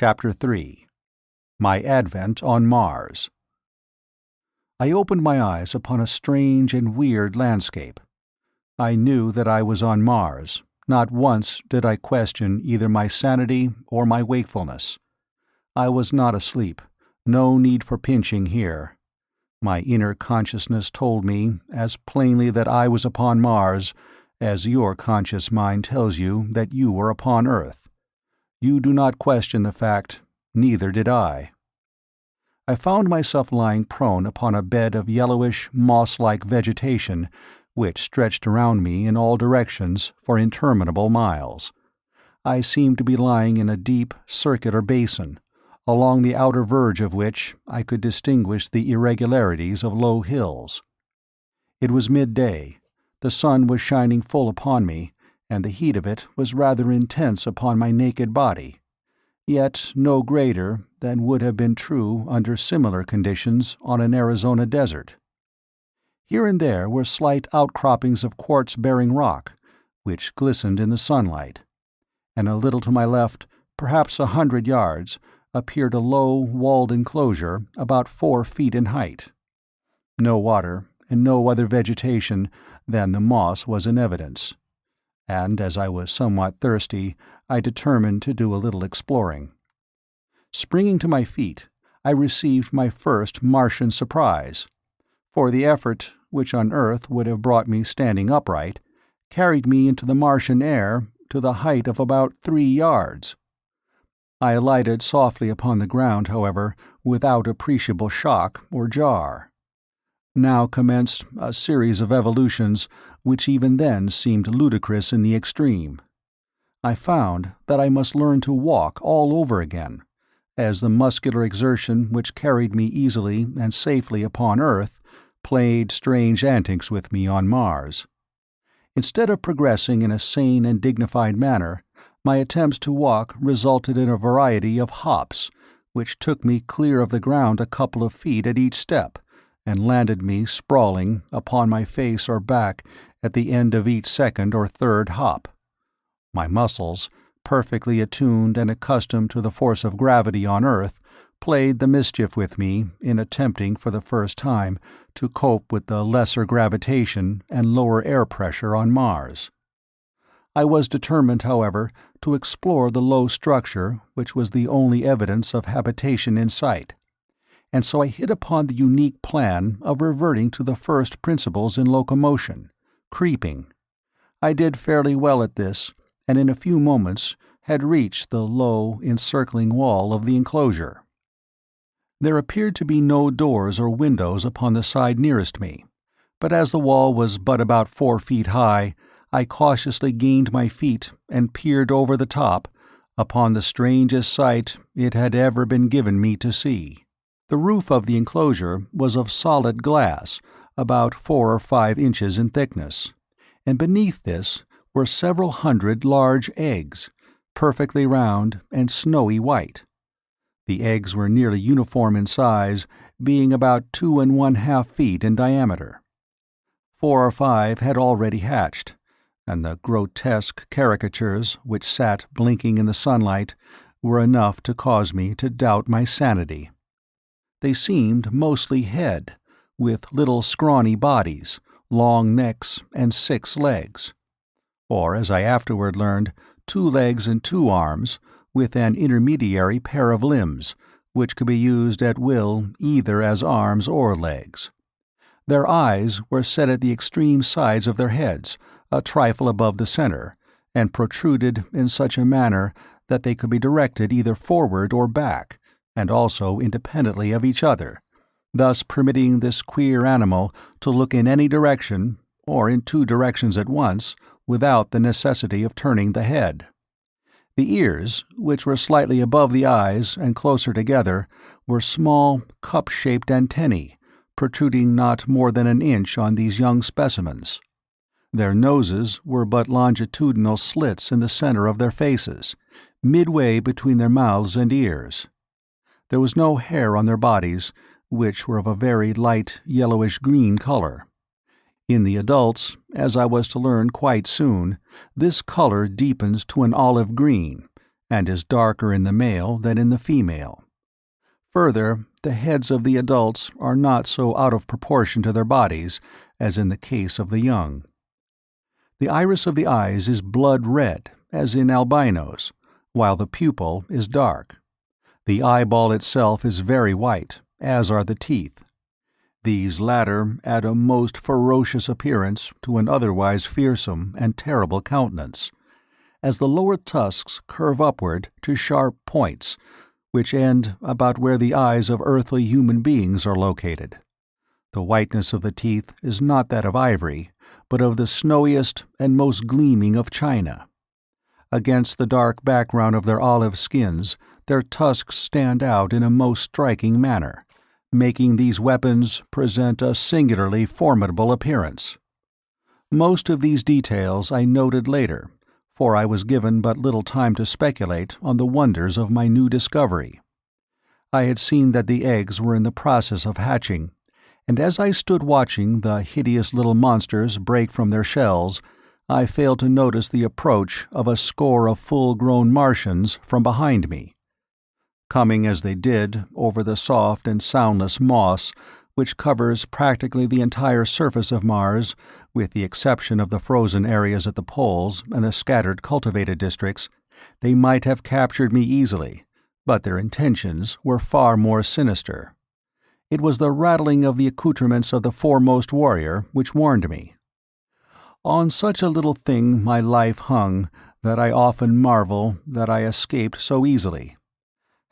Chapter 3. My Advent on Mars. I opened my eyes upon a strange and weird landscape. I knew that I was on Mars. Not once did I question either my sanity or my wakefulness. I was not asleep. No need for pinching here. My inner consciousness told me as plainly that I was upon Mars as your conscious mind tells you that you were upon Earth. You do not question the fact, neither did I. I found myself lying prone upon a bed of yellowish, moss-like vegetation which stretched around me in all directions for interminable miles. I seemed to be lying in a deep, circular basin, along the outer verge of which I could distinguish the irregularities of low hills. It was midday. The sun was shining full upon me, and the heat of it was rather intense upon my naked body, yet no greater than would have been true under similar conditions on an Arizona desert. Here and there were slight outcroppings of quartz-bearing rock, which glistened in the sunlight, and a little to my left, perhaps 100 yards, appeared a low, walled enclosure about 4 feet in height. No water, and no other vegetation than the moss was in evidence, and as I was somewhat thirsty, I determined to do a little exploring. Springing to my feet, I received my first Martian surprise, for the effort, which on Earth would have brought me standing upright, carried me into the Martian air to the height of about 3 yards. I alighted softly upon the ground, however, without appreciable shock or jar. Now commenced a series of evolutions which even then seemed ludicrous in the extreme. I found that I must learn to walk all over again, as the muscular exertion which carried me easily and safely upon Earth played strange antics with me on Mars. Instead of progressing in a sane and dignified manner, my attempts to walk resulted in a variety of hops, which took me clear of the ground a couple of feet at each step, and landed me sprawling upon my face or back at the end of each second or third hop. My muscles, perfectly attuned and accustomed to the force of gravity on Earth, played the mischief with me in attempting for the first time to cope with the lesser gravitation and lower air pressure on Mars. I was determined, however, to explore the low structure which was the only evidence of habitation in sight, and so I hit upon the unique plan of reverting to the first principles in locomotion, creeping. I did fairly well at this, and in a few moments had reached the low, encircling wall of the enclosure. There appeared to be no doors or windows upon the side nearest me, but as the wall was but about 4 feet high, I cautiously gained my feet and peered over the top upon the strangest sight it had ever been given me to see. The roof of the enclosure was of solid glass, about 4 or 5 inches in thickness, and beneath this were several hundred large eggs, perfectly round and snowy white. The eggs were nearly uniform in size, being about 2½ feet in diameter. 4 or 5 had already hatched, and the grotesque caricatures which sat blinking in the sunlight were enough to cause me to doubt my sanity. They seemed mostly head, with little scrawny bodies, long necks, and 6 legs. Or, as I afterward learned, 2 legs and 2 arms, with an intermediary pair of limbs, which could be used at will either as arms or legs. Their eyes were set at the extreme sides of their heads, a trifle above the center, and protruded in such a manner that they could be directed either forward or back, and also independently of each other, thus permitting this queer animal to look in any direction, or in 2 directions at once, without the necessity of turning the head. The ears, which were slightly above the eyes and closer together, were small, cup-shaped antennae, protruding not more than an inch on these young specimens. Their noses were but longitudinal slits in the center of their faces, midway between their mouths and ears. There was no hair on their bodies, which were of a very light yellowish-green color. In the adults, as I was to learn quite soon, this color deepens to an olive green, and is darker in the male than in the female. Further, the heads of the adults are not so out of proportion to their bodies as in the case of the young. The iris of the eyes is blood red, as in albinos, while the pupil is dark. The eyeball itself is very white, as are the teeth. These latter add a most ferocious appearance to an otherwise fearsome and terrible countenance, as the lower tusks curve upward to sharp points, which end about where the eyes of earthly human beings are located. The whiteness of the teeth is not that of ivory, but of the snowiest and most gleaming of china. Against the dark background of their olive skins, their tusks stand out in a most striking manner, making these weapons present a singularly formidable appearance. Most of these details I noted later, for I was given but little time to speculate on the wonders of my new discovery. I had seen that the eggs were in the process of hatching, and as I stood watching the hideous little monsters break from their shells, I failed to notice the approach of a score of full-grown Martians from behind me. Coming as they did over the soft and soundless moss which covers practically the entire surface of Mars, with the exception of the frozen areas at the poles and the scattered cultivated districts, they might have captured me easily, but their intentions were far more sinister. It was the rattling of the accoutrements of the foremost warrior which warned me. On such a little thing my life hung that I often marvel that I escaped so easily.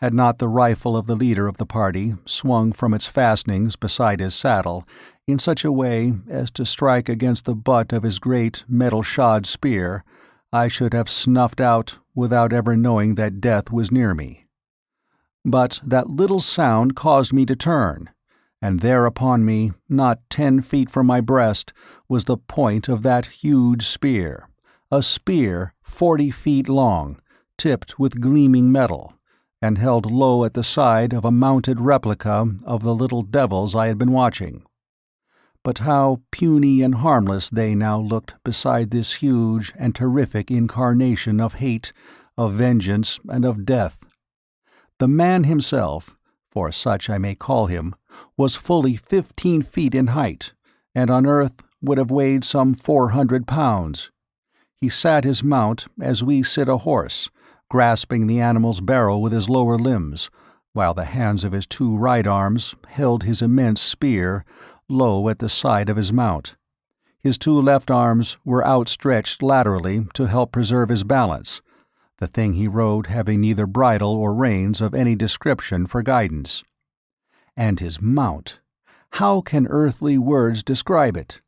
Had not the rifle of the leader of the party swung from its fastenings beside his saddle in such a way as to strike against the butt of his great metal-shod spear, I should have snuffed out without ever knowing that death was near me. But that little sound caused me to turn, and there upon me, not 10 feet from my breast, was the point of that huge spear, a spear 40 feet long, tipped with gleaming metal, and held low at the side of a mounted replica of the little devils I had been watching. But how puny and harmless they now looked beside this huge and terrific incarnation of hate, of vengeance, and of death. The man himself, for such I may call him, was fully 15 feet in height, and on Earth would have weighed some 400 pounds. He sat his mount as we sit a horse, grasping the animal's barrel with his lower limbs, while the hands of his 2 right arms held his immense spear low at the side of his mount. His 2 left arms were outstretched laterally to help preserve his balance, the thing he rode having neither bridle or reins of any description for guidance. And his mount! How can earthly words describe it?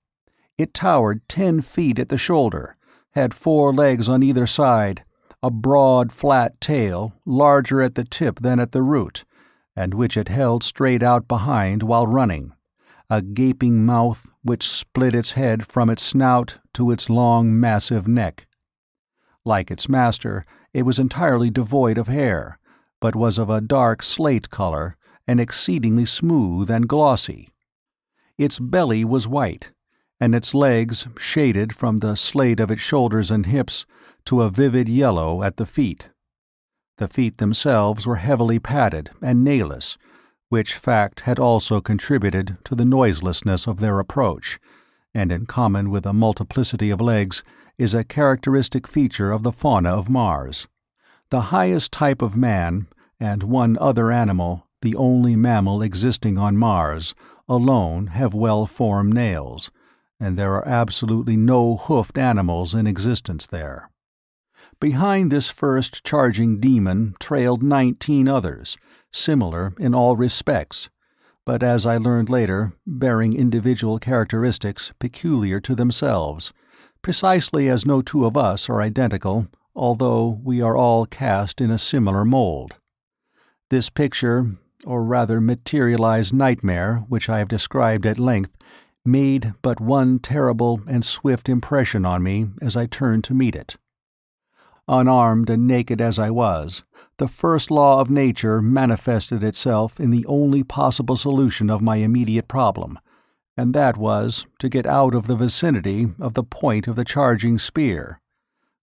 It towered 10 feet at the shoulder, had 4 legs on either side, a broad, flat tail, larger at the tip than at the root, and which it held straight out behind while running, a gaping mouth which split its head from its snout to its long, massive neck. Like its master, it was entirely devoid of hair, but was of a dark slate color and exceedingly smooth and glossy. Its belly was white, and its legs shaded from the slate of its shoulders and hips to a vivid yellow at the feet. The feet themselves were heavily padded and nailless, which fact had also contributed to the noiselessness of their approach, and in common with a multiplicity of legs is a characteristic feature of the fauna of Mars. The highest type of man, and one other animal, the only mammal existing on Mars, alone have well-formed nails, and there are absolutely no hoofed animals in existence there. Behind this first charging demon trailed 19 others, similar in all respects, but as I learned later, bearing individual characteristics peculiar to themselves, precisely as no 2 of us are identical, although we are all cast in a similar mold. This picture, or rather materialized nightmare which I have described at length, made but one terrible and swift impression on me as I turned to meet it. Unarmed and naked as I was, the first law of nature manifested itself in the only possible solution of my immediate problem, and that was to get out of the vicinity of the point of the charging spear.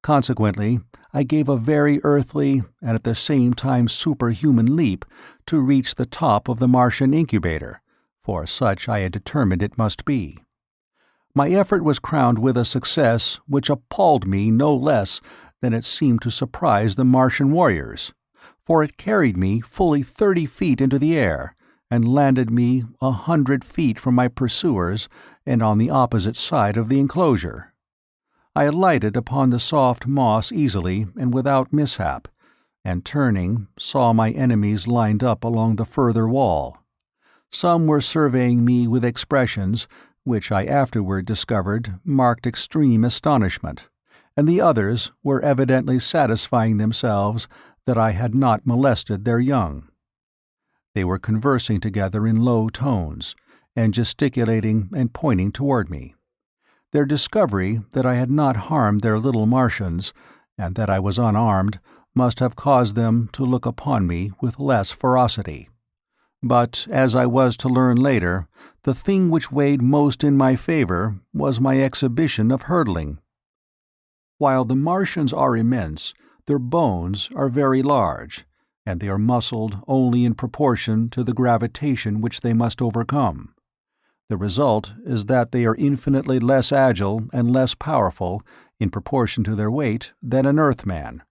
Consequently, I gave a very earthly and at the same time superhuman leap to reach the top of the Martian incubator, for such I had determined it must be. My effort was crowned with a success which appalled me no less than it seemed to surprise the Martian warriors, for it carried me fully 30 feet into the air, and landed me 100 feet from my pursuers and on the opposite side of the enclosure. I alighted upon the soft moss easily and without mishap, and turning, saw my enemies lined up along the further wall. Some were surveying me with expressions which I afterward discovered marked extreme astonishment, and the others were evidently satisfying themselves that I had not molested their young. They were conversing together in low tones, and gesticulating and pointing toward me. Their discovery that I had not harmed their little Martians, and that I was unarmed, must have caused them to look upon me with less ferocity. But, as I was to learn later, the thing which weighed most in my favor was my exhibition of hurtling. While the Martians are immense, their bones are very large, and they are muscled only in proportion to the gravitation which they must overcome. The result is that they are infinitely less agile and less powerful, in proportion to their weight, than an Earthman,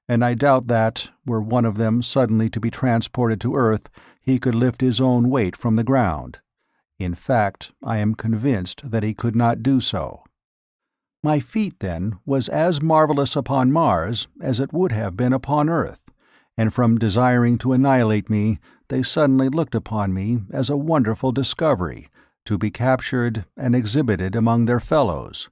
and I doubt that, were one of them suddenly to be transported to Earth, he could lift his own weight from the ground. In fact, I am convinced that he could not do so. My feat, then, was as marvelous upon Mars as it would have been upon Earth, and from desiring to annihilate me, they suddenly looked upon me as a wonderful discovery, to be captured and exhibited among their fellows.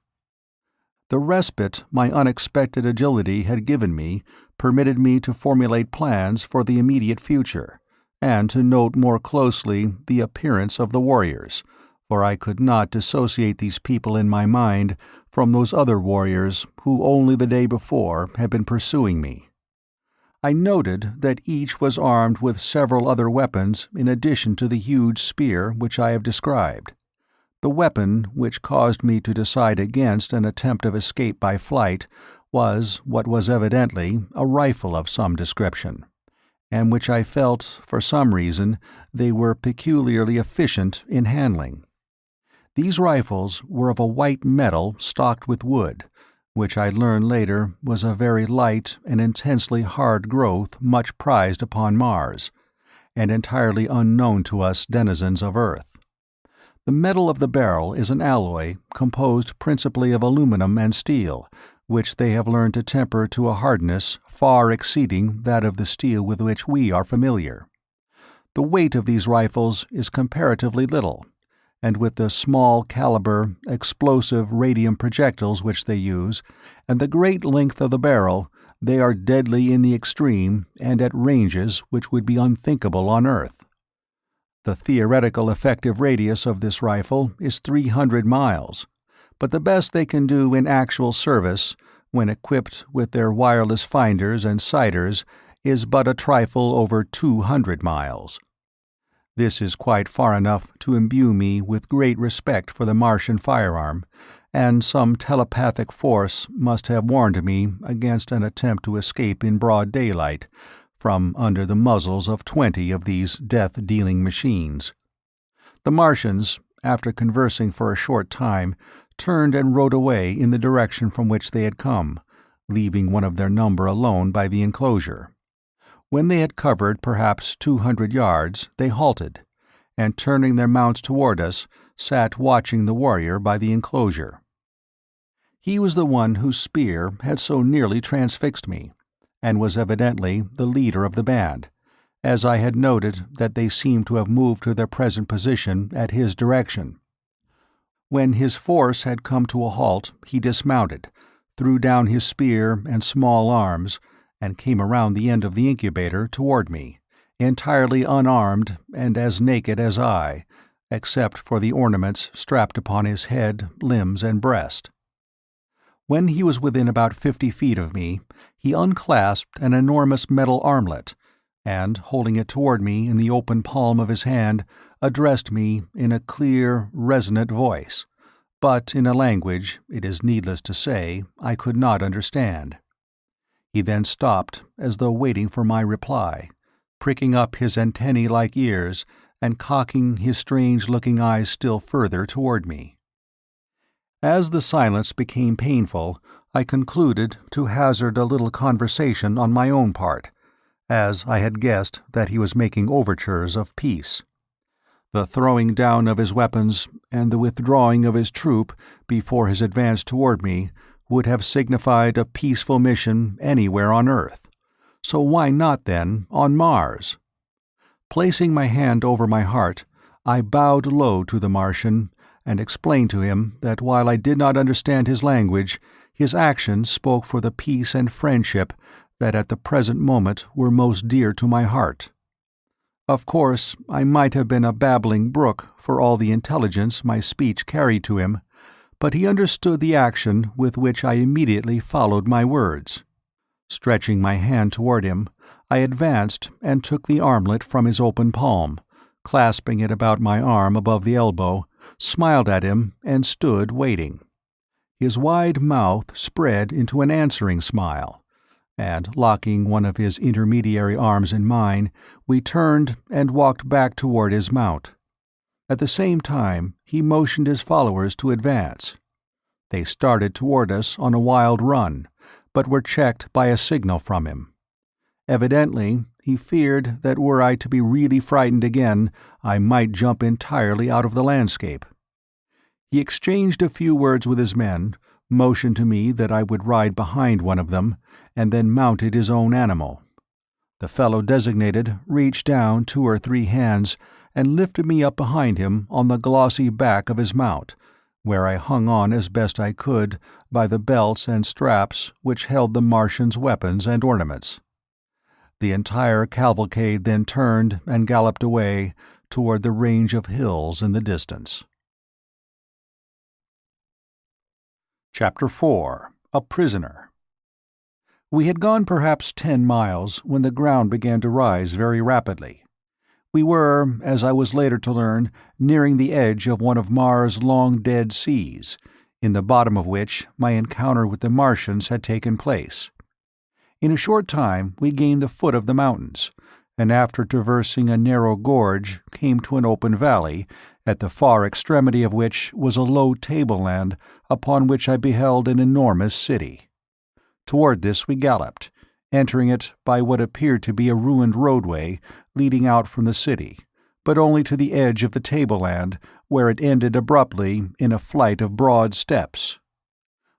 The respite my unexpected agility had given me permitted me to formulate plans for the immediate future, and to note more closely the appearance of the warriors, for I could not dissociate these people in my mind from those other warriors who only the day before had been pursuing me. I noted that each was armed with several other weapons in addition to the huge spear which I have described. The weapon which caused me to decide against an attempt of escape by flight was what was evidently a rifle of some description, and which I felt, for some reason, they were peculiarly efficient in handling. These rifles were of a white metal stocked with wood, which I learned later was a very light and intensely hard growth much prized upon Mars, and entirely unknown to us denizens of Earth. The metal of the barrel is an alloy composed principally of aluminum and steel, which they have learned to temper to a hardness far exceeding that of the steel with which we are familiar. The weight of these rifles is comparatively little, and with the small caliber, explosive radium projectiles which they use, and the great length of the barrel, they are deadly in the extreme and at ranges which would be unthinkable on Earth. The theoretical effective radius of this rifle is 300 miles, but the best they can do in actual service, when equipped with their wireless finders and sighters, is but a trifle over 200 miles. This is quite far enough to imbue me with great respect for the Martian firearm, and some telepathic force must have warned me against an attempt to escape in broad daylight from under the muzzles of 20 of these death-dealing machines. The Martians, after conversing for a short time, turned and rode away in the direction from which they had come, leaving one of their number alone by the enclosure. When they had covered perhaps 200 yards, they halted, and turning their mounts toward us, sat watching the warrior by the enclosure. He was the one whose spear had so nearly transfixed me, and was evidently the leader of the band, as I had noted that they seemed to have moved to their present position at his direction. When his force had come to a halt, he dismounted, threw down his spear and small arms, and came around the end of the incubator toward me, entirely unarmed and as naked as I, except for the ornaments strapped upon his head, limbs, and breast. When he was within about 50 feet of me, he unclasped an enormous metal armlet, and, holding it toward me in the open palm of his hand, addressed me in a clear, resonant voice, but in a language, it is needless to say, I could not understand. He then stopped, as though waiting for my reply, pricking up his antennae-like ears and cocking his strange-looking eyes still further toward me. As the silence became painful, I concluded to hazard a little conversation on my own part, as I had guessed that he was making overtures of peace. The throwing down of his weapons and the withdrawing of his troop before his advance toward me would have signified a peaceful mission anywhere on Earth. So why not, then, on Mars? Placing my hand over my heart, I bowed low to the Martian and explained to him that while I did not understand his language, his actions spoke for the peace and friendship that at the present moment were most dear to my heart. Of course, I might have been a babbling brook for all the intelligence my speech carried to him, but he understood the action with which I immediately followed my words. Stretching my hand toward him, I advanced and took the armlet from his open palm, clasping it about my arm above the elbow, smiled at him, and stood waiting. His wide mouth spread into an answering smile, and, locking one of his intermediary arms in mine, we turned and walked back toward his mount. At the same time, he motioned his followers to advance. They started toward us on a wild run, but were checked by a signal from him. Evidently, he feared that were I to be really frightened again, I might jump entirely out of the landscape. He exchanged a few words with his men, motioned to me that I would ride behind one of them, and then mounted his own animal. The fellow designated reached down 2 or 3 hands and lifted me up behind him on the glossy back of his mount, where I hung on as best I could by the belts and straps which held the Martian's weapons and ornaments. The entire cavalcade then turned and galloped away toward the range of hills in the distance. Chapter 4. A Prisoner. We had gone perhaps 10 miles when the ground began to rise very rapidly. We were, as I was later to learn, nearing the edge of one of Mars' long-dead seas, in the bottom of which my encounter with the Martians had taken place. In a short time we gained the foot of the mountains, and after traversing a narrow gorge came to an open valley, at the far extremity of which was a low tableland upon which I beheld an enormous city. Toward this we galloped, entering it by what appeared to be a ruined roadway leading out from the city, but only to the edge of the tableland, where it ended abruptly in a flight of broad steps.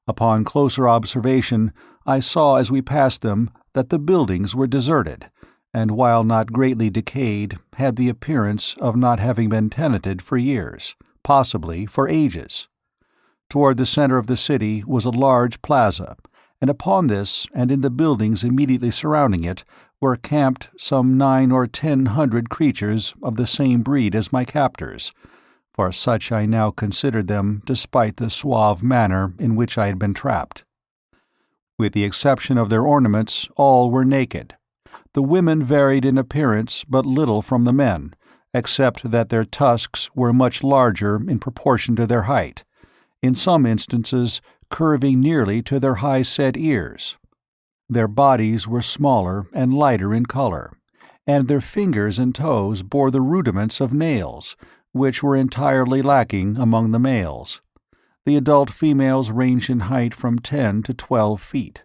Upon closer observation, I saw as we passed them that the buildings were deserted, and while not greatly decayed, had the appearance of not having been tenanted for years, possibly for ages. Toward the center of the city was a large plaza, and upon this and in the buildings immediately surrounding it were camped some 900 or 1,000 creatures of the same breed as my captors, for such I now considered them despite the suave manner in which I had been trapped. With the exception of their ornaments, all were naked. The women varied in appearance but little from the men, except that their tusks were much larger in proportion to their height, in some instances curving nearly to their high-set ears. Their bodies were smaller and lighter in color, and their fingers and toes bore the rudiments of nails, which were entirely lacking among the males. The adult females ranged in height from 10 to 12 feet.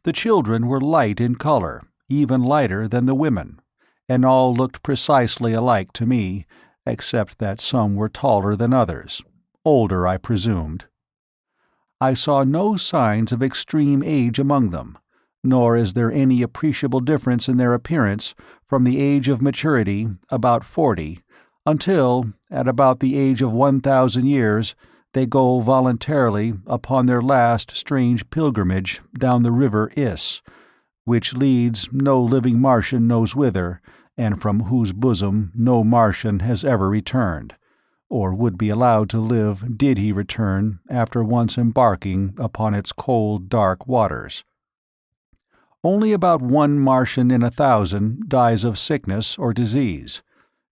The children were light in color, even lighter than the women, and all looked precisely alike to me, except that some were taller than others, older, I presumed. I saw no signs of extreme age among them, nor is there any appreciable difference in their appearance from the age of maturity, about 40, until, at about the age of 1,000 years, they go voluntarily upon their last strange pilgrimage down the river Is, which leads no living Martian knows whither, and from whose bosom no Martian has ever returned, or would be allowed to live did he return after once embarking upon its cold, dark waters. Only about 1 Martian in 1,000 dies of sickness or disease,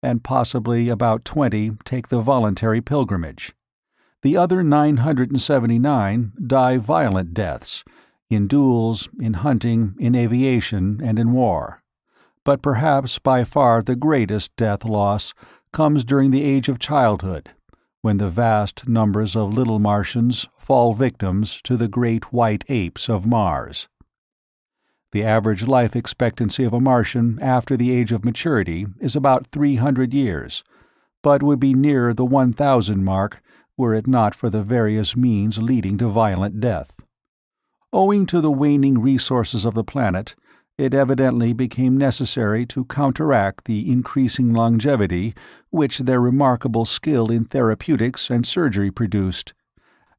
and possibly about 20 take the voluntary pilgrimage. The other 979 die violent deaths, in duels, in hunting, in aviation, and in war. But perhaps by far the greatest death loss comes during the age of childhood, when the vast numbers of little Martians fall victims to the great white apes of Mars. The average life expectancy of a Martian after the age of maturity is about 300 years, but would be nearer the 1,000 mark were it not for the various means leading to violent death. Owing to the waning resources of the planet, it evidently became necessary to counteract the increasing longevity which their remarkable skill in therapeutics and surgery produced,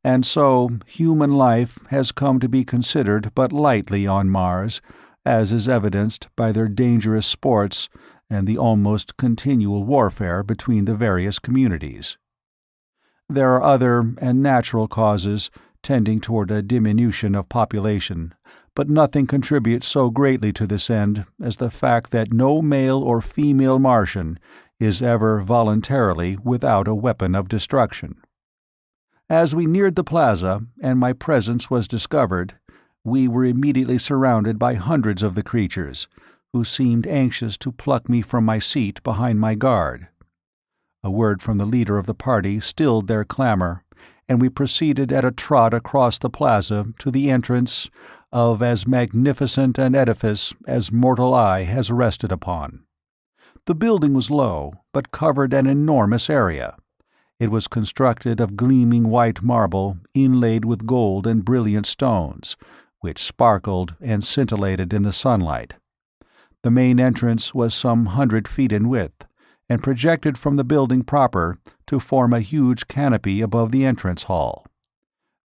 and so human life has come to be considered but lightly on Mars, as is evidenced by their dangerous sports and the almost continual warfare between the various communities. There are other and natural causes tending toward a diminution of population, but nothing contributes so greatly to this end as the fact that no male or female Martian is ever voluntarily without a weapon of destruction. As we neared the plaza and my presence was discovered, we were immediately surrounded by hundreds of the creatures, who seemed anxious to pluck me from my seat behind my guard. A word from the leader of the party stilled their clamor, and we proceeded at a trot across the plaza to the entrance of as magnificent an edifice as mortal eye has rested upon. The building was low, but covered an enormous area. It was constructed of gleaming white marble inlaid with gold and brilliant stones, which sparkled and scintillated in the sunlight. The main entrance was some 100 feet in width, and projected from the building proper to form a huge canopy above the entrance hall.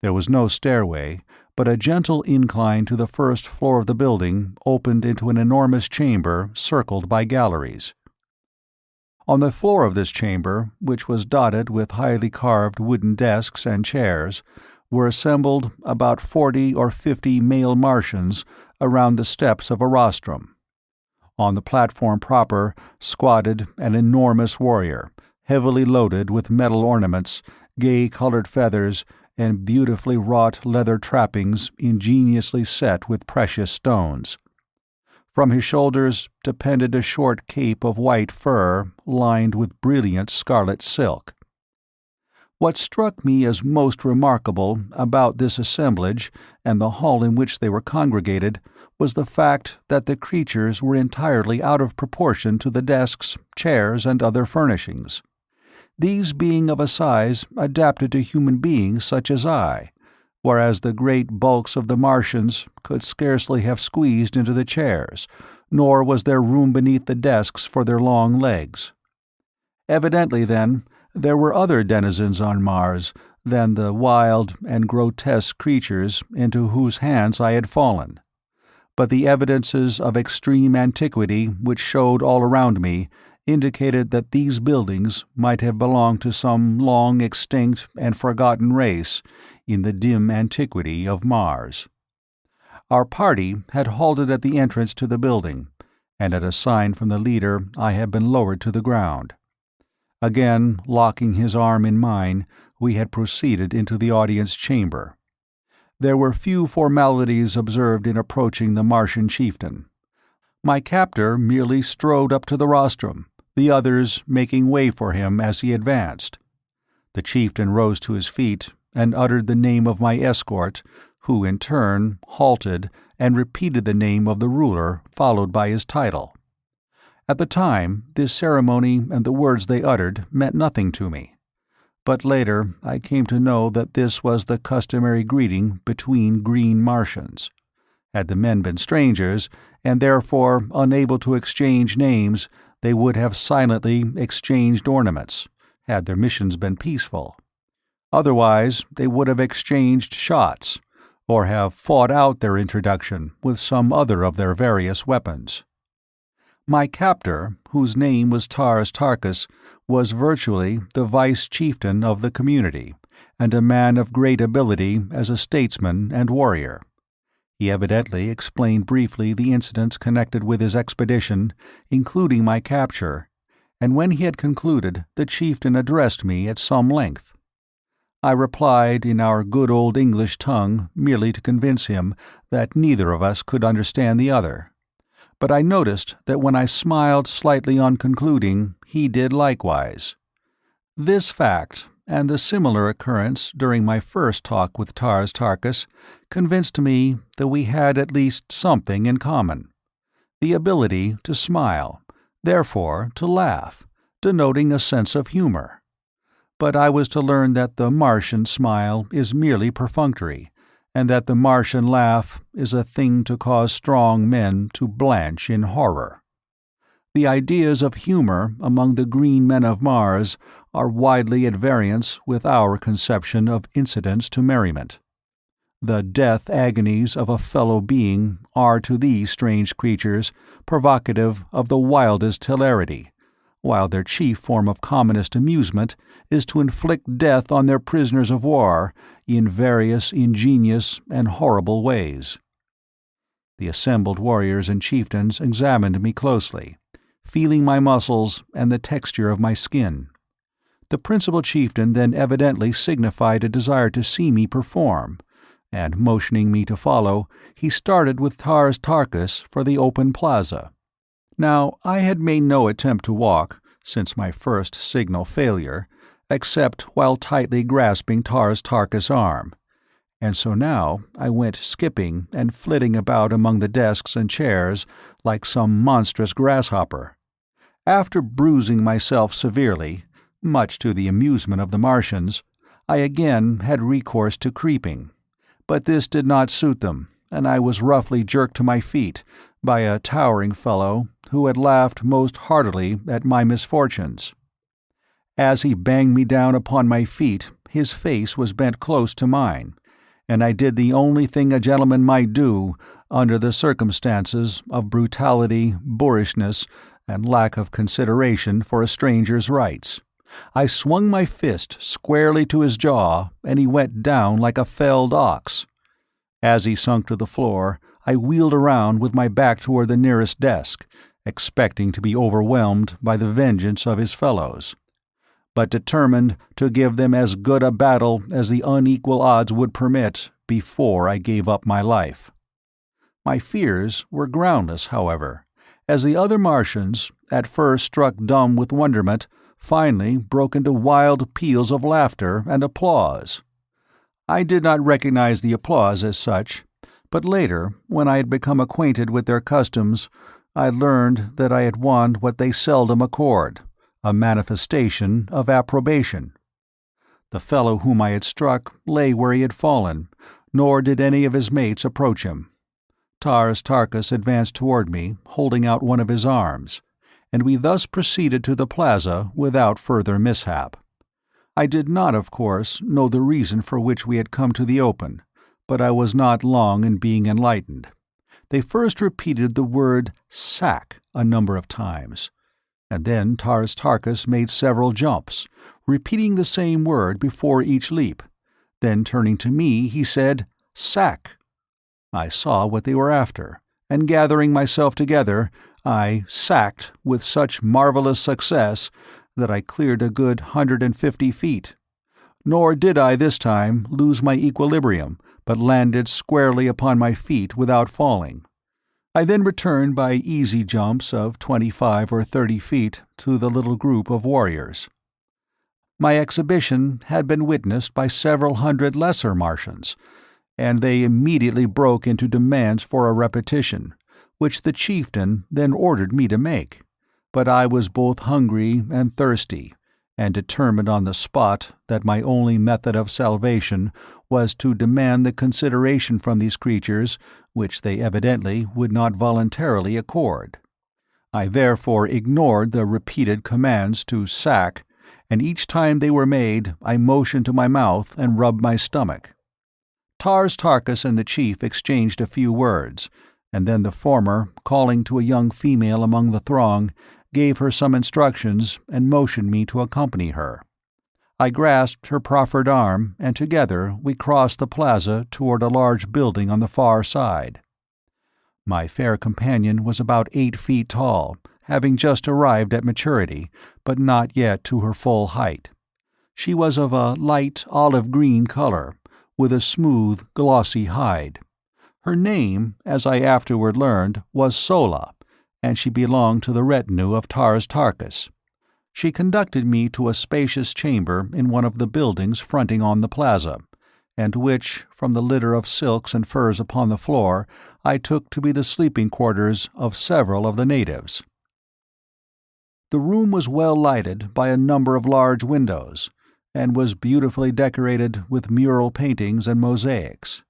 There was no stairway, but a gentle incline to the first floor of the building opened into an enormous chamber circled by galleries. On the floor of this chamber, which was dotted with highly carved wooden desks and chairs, were assembled about 40 or 50 male Martians around the steps of a rostrum. On the platform proper squatted an enormous warrior, heavily loaded with metal ornaments, gay-colored feathers, and beautifully wrought leather trappings ingeniously set with precious stones. From his shoulders depended a short cape of white fur lined with brilliant scarlet silk. What struck me as most remarkable about this assemblage and the hall in which they were congregated was the fact that the creatures were entirely out of proportion to the desks, chairs, and other furnishings, these being of a size adapted to human beings such as I, whereas the great bulks of the Martians could scarcely have squeezed into the chairs, nor was there room beneath the desks for their long legs. Evidently, then, there were other denizens on Mars than the wild and grotesque creatures into whose hands I had fallen. But the evidences of extreme antiquity which showed all around me indicated that these buildings might have belonged to some long extinct and forgotten race in the dim antiquity of Mars. Our party had halted at the entrance to the building, and at a sign from the leader I had been lowered to the ground. Again, locking his arm in mine, we had proceeded into the audience chamber. There were few formalities observed in approaching the Martian chieftain. My captor merely strode up to the rostrum, the others making way for him as he advanced. The chieftain rose to his feet and uttered the name of my escort, who in turn halted and repeated the name of the ruler, followed by his title. At the time, this ceremony and the words they uttered meant nothing to me. But later I came to know that this was the customary greeting between green Martians. Had the men been strangers, and therefore unable to exchange names, they would have silently exchanged ornaments, had their missions been peaceful. Otherwise, they would have exchanged shots, or have fought out their introduction with some other of their various weapons. My captor, whose name was Tars Tarkas, was virtually the vice-chieftain of the community, and a man of great ability as a statesman and warrior. He evidently explained briefly the incidents connected with his expedition, including my capture, and when he had concluded, the chieftain addressed me at some length. I replied in our good old English tongue merely to convince him that neither of us could understand the other. But I noticed that when I smiled slightly on concluding, he did likewise. This fact, and the similar occurrence during my first talk with Tars Tarkas, convinced me that we had at least something in common: the ability to smile, therefore to laugh, denoting a sense of humor. But I was to learn that the Martian smile is merely perfunctory, and that the Martian laugh is a thing to cause strong men to blanch in horror. The ideas of humor among the green men of Mars are widely at variance with our conception of incidents to merriment. The death agonies of a fellow being are to these strange creatures provocative of the wildest hilarity, while their chief form of commonest amusement is to inflict death on their prisoners of war in various ingenious and horrible ways. The assembled warriors and chieftains examined me closely, feeling my muscles and the texture of my skin. The principal chieftain then evidently signified a desire to see me perform, and motioning me to follow, he started with Tars Tarkas for the open plaza. Now, I had made no attempt to walk, since my first signal failure, except while tightly grasping Tars Tarkas' arm, and so now I went skipping and flitting about among the desks and chairs like some monstrous grasshopper. After bruising myself severely, much to the amusement of the Martians, I again had recourse to creeping, but this did not suit them, and I was roughly jerked to my feet by a towering fellow who had laughed most heartily at my misfortunes. As he banged me down upon my feet, his face was bent close to mine, and I did the only thing a gentleman might do under the circumstances of brutality, boorishness, and lack of consideration for a stranger's rights. I swung my fist squarely to his jaw, and he went down like a felled ox. As he sunk to the floor, I wheeled around with my back toward the nearest desk, expecting to be overwhelmed by the vengeance of his fellows, but determined to give them as good a battle as the unequal odds would permit before I gave up my life. My fears were groundless, however, as the other Martians, at first struck dumb with wonderment, finally broke into wild peals of laughter and applause. I did not recognize the applause as such, but later, when I had become acquainted with their customs, I learned that I had won what they seldom accord, a manifestation of approbation. The fellow whom I had struck lay where he had fallen, nor did any of his mates approach him. Tars Tarkas advanced toward me, holding out one of his arms, and we thus proceeded to the plaza without further mishap. I did not, of course, know the reason for which we had come to the open, but I was not long in being enlightened. They first repeated the word "sack" a number of times, and then Tars Tarkas made several jumps, repeating the same word before each leap. Then turning to me, he said, "Sack." I saw what they were after, and gathering myself together, I sacked with such marvelous success that I cleared a good 150 feet. Nor did I this time lose my equilibrium, but landed squarely upon my feet without falling. I then returned by easy jumps of 25 or 30 feet to the little group of warriors. My exhibition had been witnessed by several hundred lesser Martians, and they immediately broke into demands for a repetition, which the chieftain then ordered me to make. But I was both hungry and thirsty, and determined on the spot that my only method of salvation was to demand the consideration from these creatures which they evidently would not voluntarily accord. I therefore ignored the repeated commands to sack, and each time they were made I motioned to my mouth and rubbed my stomach. Tars Tarkas and the chief exchanged a few words, and then the former, calling to a young female among the throng, gave her some instructions and motioned me to accompany her. I grasped her proffered arm, and together we crossed the plaza toward a large building on the far side. My fair companion was about 8 feet tall, having just arrived at maturity, but not yet to her full height. She was of a light olive-green color, with a smooth, glossy hide. Her name, as I afterward learned, was Sola, and she belonged to the retinue of Tars Tarkas. She conducted me to a spacious chamber in one of the buildings fronting on the plaza, and which, from the litter of silks and furs upon the floor, I took to be the sleeping quarters of several of the natives. The room was well lighted by a number of large windows, and was beautifully decorated with mural paintings and mosaics.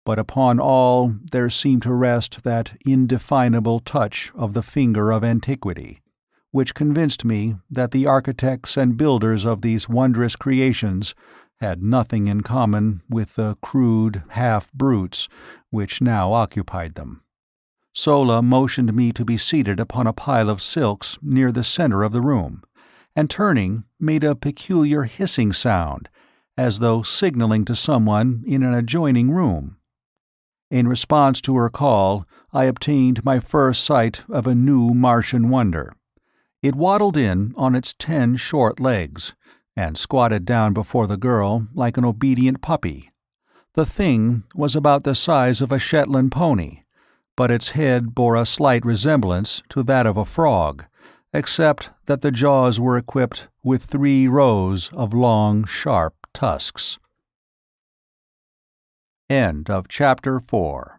But upon all there seemed to rest that indefinable touch of the finger of antiquity, which convinced me that the architects and builders of these wondrous creations had nothing in common with the crude half-brutes which now occupied them. Sola motioned me to be seated upon a pile of silks near the center of the room, and turning, made a peculiar hissing sound, as though signaling to someone in an adjoining room. In response to her call, I obtained my first sight of a new Martian wonder. It waddled in on its 10 short legs, and squatted down before the girl like an obedient puppy. The thing was about the size of a Shetland pony, but its head bore a slight resemblance to that of a frog, except that the jaws were equipped with 3 rows of long, sharp tusks. End of Chapter 4.